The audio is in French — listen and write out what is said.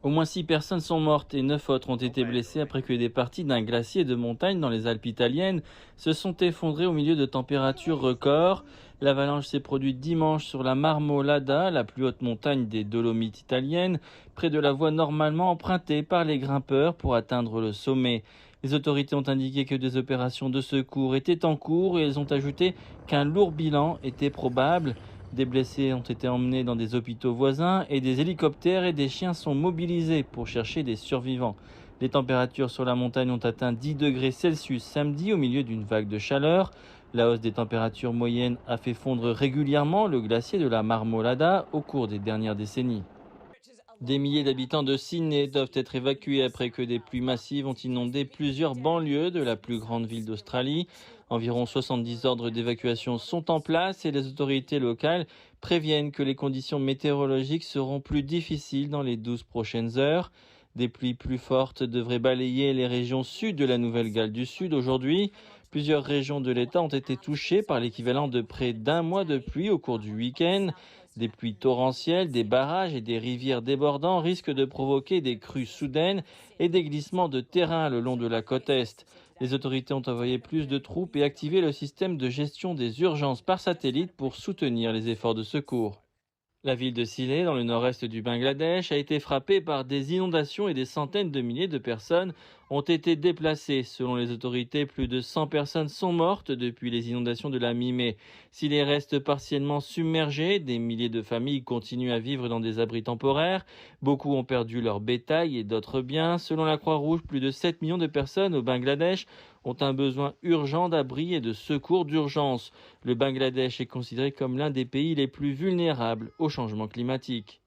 Au moins 6 personnes sont mortes et 9 autres ont été blessées après que des parties d'un glacier de montagne dans les Alpes italiennes se sont effondrées au milieu de températures records. L'avalanche s'est produite dimanche sur la Marmolada, la plus haute montagne des Dolomites italiennes, près de la voie normalement empruntée par les grimpeurs pour atteindre le sommet. Les autorités ont indiqué que des opérations de secours étaient en cours et elles ont ajouté qu'un lourd bilan était probable. Des blessés ont été emmenés dans des hôpitaux voisins et des hélicoptères et des chiens sont mobilisés pour chercher des survivants. Les températures sur la montagne ont atteint 10 degrés Celsius samedi au milieu d'une vague de chaleur. La hausse des températures moyennes a fait fondre régulièrement le glacier de la Marmolada au cours des dernières décennies. Des milliers d'habitants de Sydney doivent être évacués après que des pluies massives ont inondé plusieurs banlieues de la plus grande ville d'Australie. Environ 70 ordres d'évacuation sont en place et les autorités locales préviennent que les conditions météorologiques seront plus difficiles dans les 12 prochaines heures. Des pluies plus fortes devraient balayer les régions sud de la Nouvelle-Galles du Sud aujourd'hui. Plusieurs régions de l'État ont été touchées par l'équivalent de près d'un mois de pluie au cours du week-end. Des pluies torrentielles, des barrages et des rivières débordant risquent de provoquer des crues soudaines et des glissements de terrain le long de la côte Est. Les autorités ont envoyé plus de troupes et activé le système de gestion des urgences par satellite pour soutenir les efforts de secours. La ville de Sylhet, dans le nord-est du Bangladesh, a été frappée par des inondations et des centaines de milliers de personnes ont été déplacées. Selon les autorités, plus de 100 personnes sont mortes depuis les inondations de la mi-mai. Sylhet reste partiellement submergé, des milliers de familles continuent à vivre dans des abris temporaires. Beaucoup ont perdu leur bétail et d'autres biens. Selon la Croix-Rouge, plus de 7 millions de personnes au Bangladesh ont un besoin urgent d'abri et de secours d'urgence. Le Bangladesh est considéré comme l'un des pays les plus vulnérables au changement climatique.